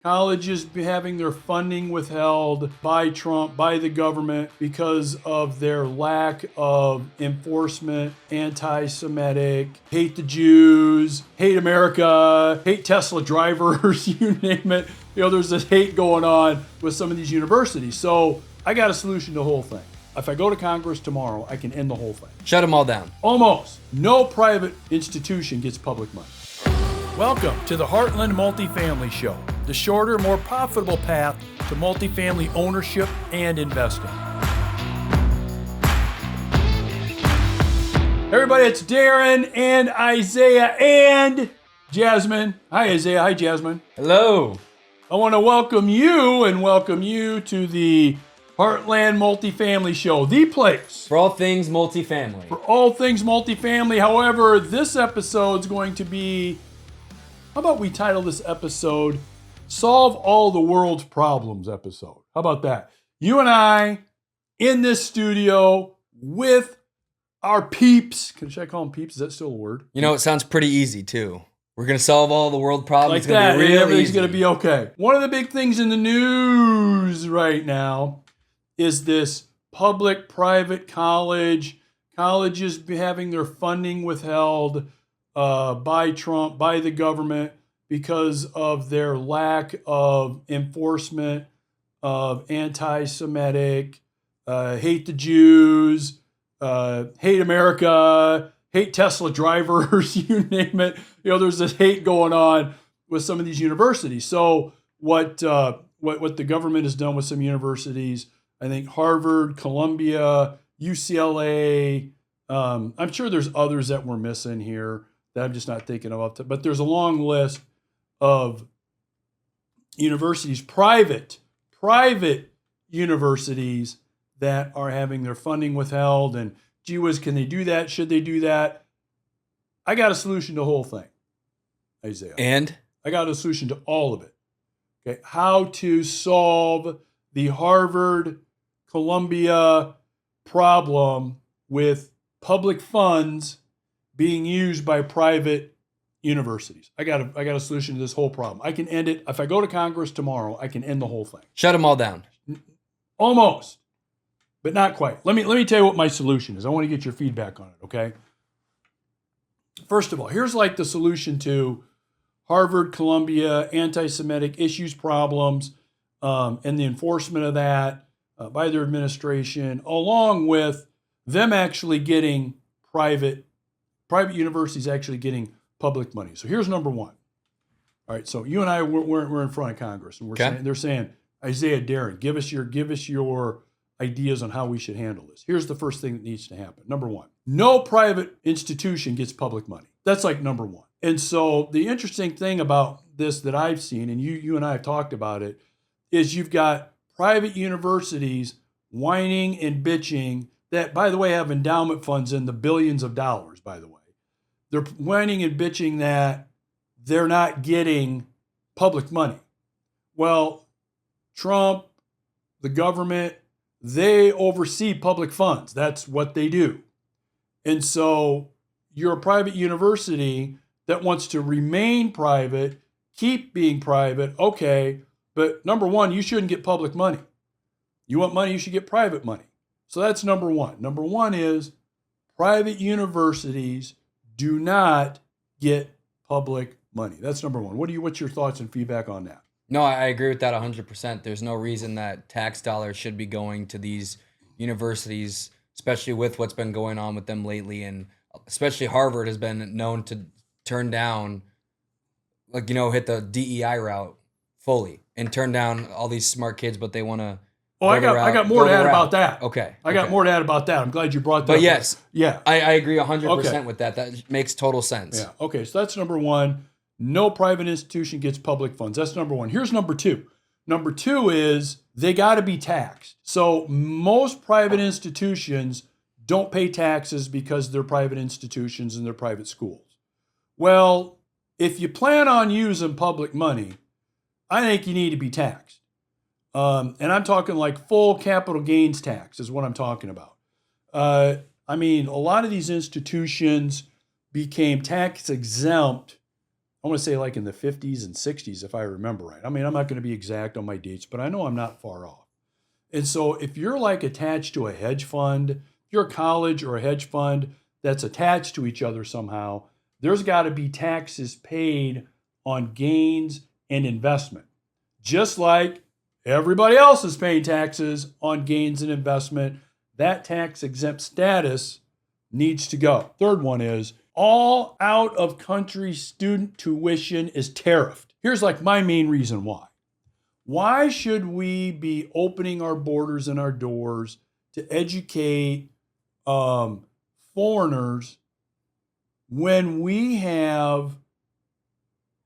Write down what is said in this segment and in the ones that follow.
colleges having their funding withheld by Trump, by the government, because of their lack of enforcement, anti-Semitic, hate the Jews, hate America, hate Tesla drivers, you name it. There's this hate going on with some of these universities. So I got a solution to the whole thing. If I go to Congress tomorrow, I can end the whole thing. Shut them all down. Almost. No private institution gets public money. Welcome to the Heartland Multifamily Show, the shorter, more profitable path to multifamily ownership and investing. Everybody, it's Darin and Isaiah and Jasmine. Hi, Isaiah. Hi, Jasmine. Hello. I want to welcome you to the Heartland Multifamily Show, the place For all things multifamily. for all things multifamily. However, this episode is going to be, how about we title this episode, Solve All the World's Problems episode. How about that? You and I in this studio with our peeps. Should I call them peeps? Is that still a word? You know, it sounds pretty easy too. We're going to solve all the world problems. Like it's gonna that, be and real everything's easy. going to be okay. One of the big things in the news right now is this public-private colleges having their funding withheld by Trump, by the government, because of their lack of enforcement of anti-Semitic, hate the Jews, hate America, hate Tesla drivers, you name it. There's this hate going on with some of these universities. So what the government has done with some universities, I think Harvard, Columbia, UCLA, I'm sure there's others that we're missing here that I'm just not thinking of. But there's a long list of universities, private universities that are having their funding withheld. And gee whiz, can they do that? Should they do that? I got a solution to the whole thing, Isaiah. And? I got a solution to all of it. Okay, how to solve the Harvard, Columbia problem with public funds being used by private universities. I got a solution to this whole problem. I can end it. If I go to Congress tomorrow, I can end the whole thing. Shut them all down. Almost, but not quite. Let me tell you what my solution is. I want to get your feedback on it, okay? First of all, here's like the solution to Harvard, Columbia, anti-Semitic issues, problems, and the enforcement of that by their administration, along with them actually getting private universities actually getting public money. So here's number one. All right, so you and I we're in front of Congress, and they're saying, Isaiah, Darin, give us your ideas on how we should handle this. Here's the first thing that needs to happen. Number one, no private institution gets public money. That's like number one. And so the interesting thing about this that I've seen, and you and I have talked about it, is you've got private universities whining and bitching that, by the way, have endowment funds in the billions of dollars, by the way. They're whining and bitching that they're not getting public money. Well, Trump, the government, they oversee public funds. That's what they do. And so you're a private university that wants to remain private, keep being private, okay, but number one, you shouldn't get public money. You want money, you should get private money. So that's number one. Number one is private universities do not get public money. That's number one. What's your thoughts and feedback on that? No, I agree with that 100%. There's no reason that tax dollars should be going to these universities, especially with what's been going on with them lately. And especially Harvard has been known to turn down, hit the DEI route fully and turn down all these smart kids, but they want to. Oh, I got more to add about that. Okay. I got more to add about that. I'm glad you brought that up. But yes, yeah, I agree 100% with that. That makes total sense. Yeah. Okay. So that's number one. No private institution gets public funds. That's number one. Here's number two. Number two is they got to be taxed. So most private institutions don't pay taxes because they're private institutions and they're private schools. Well, if you plan on using public money, I think you need to be taxed. And I'm talking like full capital gains tax is what I'm talking about. A lot of these institutions became tax exempt I want to say like in the 50s and 60s, if I remember right. I mean, I'm not going to be exact on my dates, but I know I'm not far off. And so if you're like attached to a hedge fund, if you're a college or a hedge fund that's attached to each other somehow, there's got to be taxes paid on gains and investment. Just like everybody else is paying taxes on gains and investment, that tax exempt status needs to go. Third one is all out of country student tuition is tariffed. Here's like my main reason why. Why should we be opening our borders and our doors to educate foreigners when we have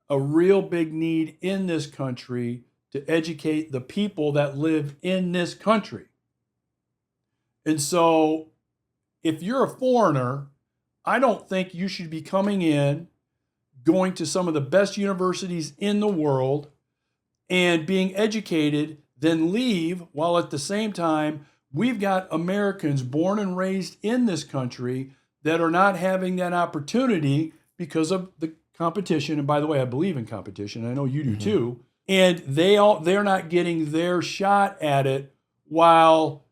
a real big need in this country to educate the people that live in this country? And so if you're a foreigner, I don't think you should be coming in, going to some of the best universities in the world and being educated, then leave, while at the same time, we've got Americans born and raised in this country that are not having that opportunity because of the competition. And by the way, I believe in competition. I know you do too. And they're not getting their shot at it, while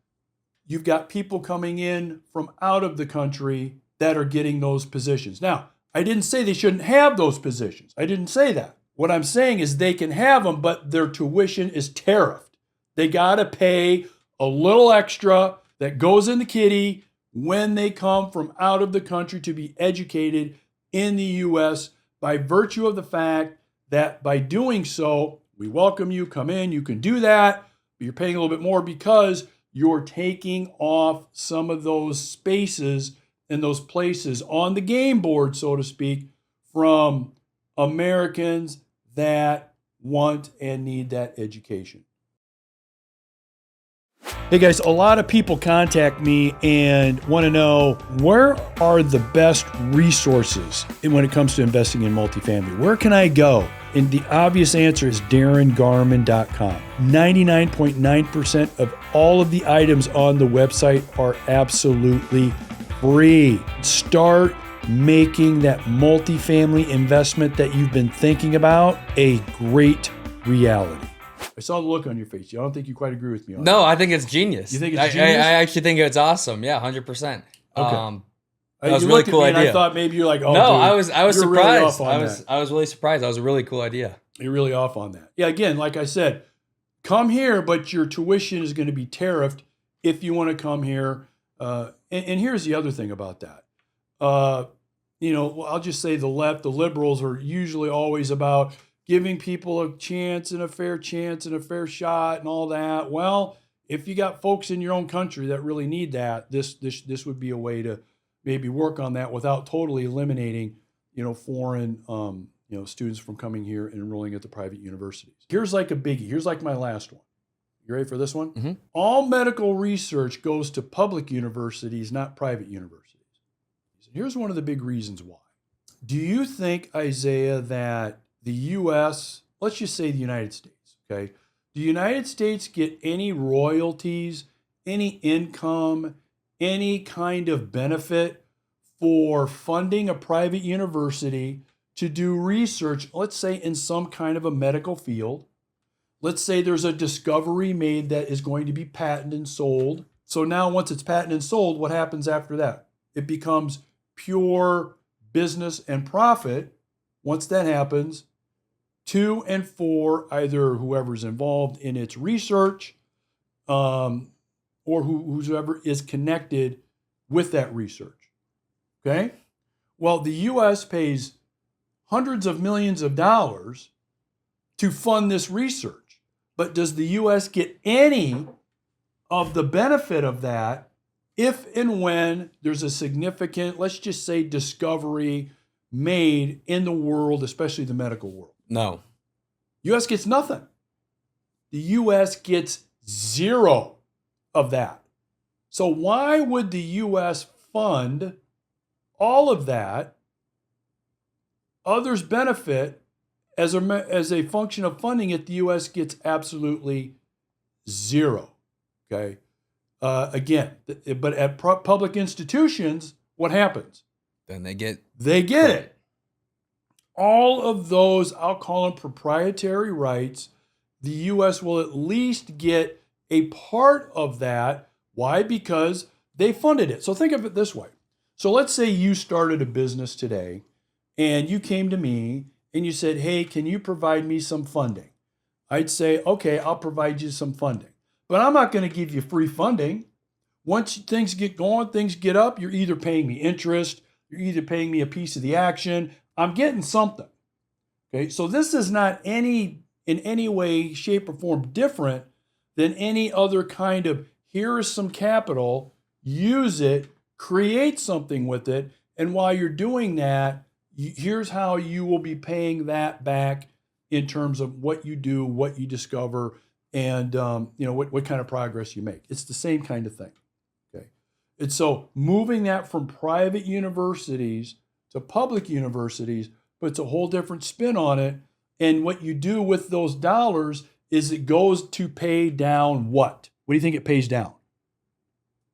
you've got people coming in from out of the country that are getting those positions. Now, I didn't say they shouldn't have those positions. I didn't say that. What I'm saying is they can have them, but their tuition is tariffed. They got to pay a little extra that goes in the kitty when they come from out of the country to be educated in the U.S. by virtue of the fact that by doing so, we welcome you, come in, you can do that, but you're paying a little bit more because you're taking off some of those spaces and those places on the game board, so to speak, from Americans that want and need that education. Hey guys, a lot of people contact me and want to know, where are the best resources when it comes to investing in multifamily? Where can I go? And the obvious answer is DarinGarman.com. 99.9% of all of the items on the website are absolutely free. Start making that multifamily investment that you've been thinking about a great reality. I saw the look on your face. I don't think you quite agree with me on that. No, I think it's genius. You think it's genius? I actually think it's awesome. Yeah, 100%. Okay. That was a You really looked at cool me and idea. I thought maybe you're like, oh, no, dude, I was you're surprised. really off on that. I was really surprised. That was a really cool idea. You're really off on that. Yeah, again, like I said, come here, but your tuition is going to be tariffed if you want to come here. And here's the other thing about that. I'll just say the left, the liberals are usually always about giving people a chance and a fair shot and all that. Well, if you got folks in your own country that really need that, this would be a way to maybe work on that without totally eliminating, foreign, students from coming here and enrolling at the private universities. Here's like a biggie. Here's like my last one. You ready for this one? Mm-hmm. All medical research goes to public universities, not private universities. Here's one of the big reasons why. Do you think, Isaiah, that the U.S., let's just say the United States, okay? The United States get any royalties, any income, any kind of benefit for funding a private university to do research, let's say in some kind of a medical field? Let's say there's a discovery made that is going to be patented and sold. So now once it's patented and sold, what happens after that? It becomes pure business and profit once that happens to and for either whoever's involved in its research or whoever is connected with that research. Okay? Well, the U.S. pays hundreds of millions of dollars to fund this research. But does the U.S. get any of the benefit of that if and when there's a significant, let's just say, discovery made in the world, especially the medical world? No. U.S. gets nothing. The U.S. gets zero of that. So why would the U.S. fund all of that? Others benefit as a function of funding it. The U.S. gets absolutely zero. Okay. Again, but at public institutions, what happens? Then they get it. all of those, I'll call them proprietary rights, the U.S. will at least get a part of that. Why? Because they funded it. So think of it this way. So let's say you started a business today and you came to me and you said, hey, can you provide me some funding? I'd say, okay, I'll provide you some funding. But I'm not going to give you free funding. Once things get going, things get up, you're either paying me interest, you're either paying me a piece of the action. I'm getting something. Okay, so this is not in any way, shape, or form different than any other kind of here is some capital, use it, create something with it, and while you're doing that, here's how you will be paying that back in terms of what you do, what you discover, and what kind of progress you make. It's the same kind of thing. Okay, and so moving that from private universities to public universities puts a whole different spin on it. And what you do with those dollars is it goes to pay down what? What do you think it pays down?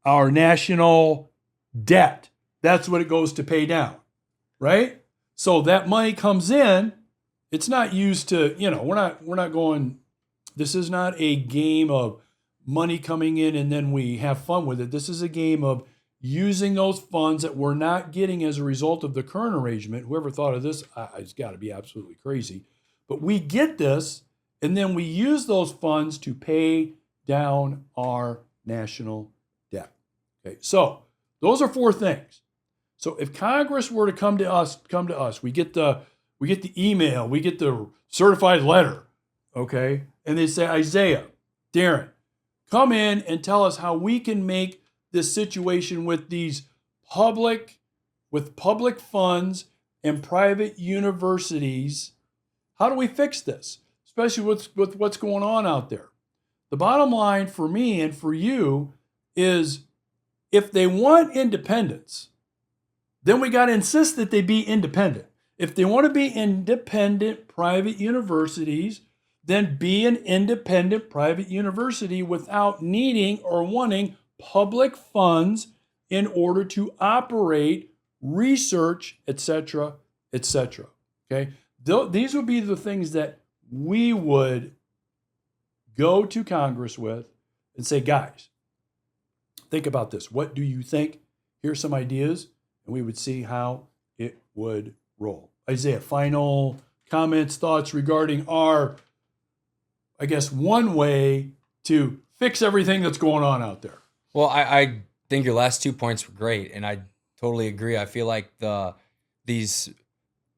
Our national debt. That's what it goes to pay down, right? So that money comes in. It's not used to, we're not going, this is not a game of money coming in and then we have fun with it. This is a game of using those funds that we're not getting as a result of the current arrangement. Whoever thought of this, it's got to be absolutely crazy. But we get this, and then we use those funds to pay down our national debt. Okay, so those are four things. So if Congress were to come to us, we get the email, we get the certified letter, okay, and they say, Isaiah, Darin, come in and tell us how we can make this situation with these public funds and private universities. How do we fix this, especially with what's going on out there? The bottom line for me and for you is if they want independence, then we got to insist that they be independent. If they want to be independent private universities, then be an independent private university without needing or wanting public funds in order to operate, research, etc., etc. Okay? These would be the things that we would go to Congress with and say, guys, think about this. What do you think? Here's some ideas, and we would see how it would roll. Isaiah, final comments, thoughts regarding our, I guess, one way to fix everything that's going on out there. Well, I think your last 2 points were great, and I totally agree. I feel like these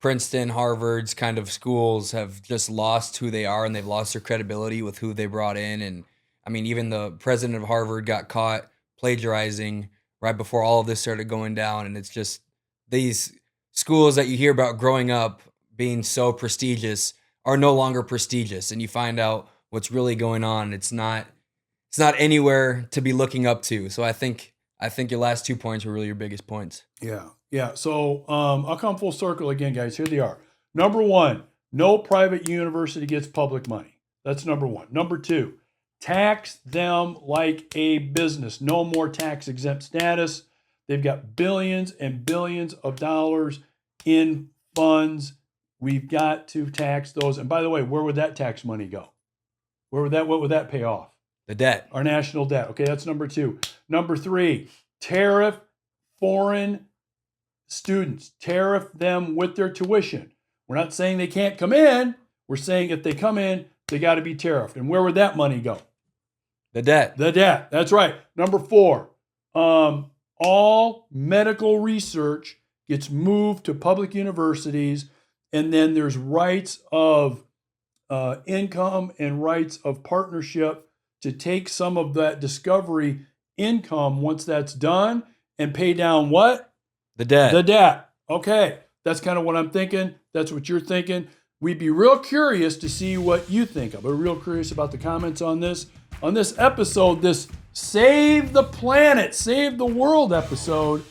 Princeton, Harvard's kind of schools have just lost who they are, and they've lost their credibility with who they brought in. And I mean, even the president of Harvard got caught plagiarizing right before all of this started going down. And it's just these schools that you hear about growing up being so prestigious are no longer prestigious. And you find out what's really going on. It's not anywhere to be looking up to. So I think your last 2 points were really your biggest points. Yeah. So I'll come full circle again, guys. Here they are. Number one, no private university gets public money. That's number one. Number two, tax them like a business. No more tax exempt status. They've got billions and billions of dollars in funds. We've got to tax those. And by the way, where would that tax money go? What would that pay off? The debt. Our national debt. Okay, that's number two. Number three, tariff foreign students. Tariff them with their tuition. We're not saying they can't come in. We're saying if they come in, they got to be tariffed. And where would that money go? The debt. The debt. That's right. Number four, all medical research gets moved to public universities, and then there's rights of income and rights of partnership to take some of that discovery income once that's done and pay down what? The debt. The debt. Okay. That's kind of what I'm thinking. That's what you're thinking. We'd be real curious to see what you think of. We're real curious about the comments on this episode, this Save the Planet, Save the World episode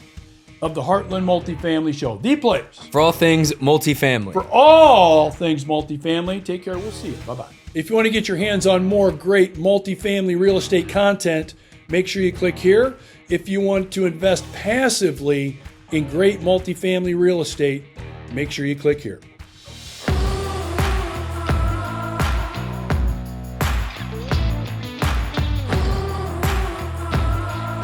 of the Heartland Multifamily Show. The place for all things multifamily. For all things multifamily. Take care. We'll see you. Bye-bye. If you want to get your hands on more great multifamily real estate content, make sure you click here. If you want to invest passively in great multifamily real estate, make sure you click here.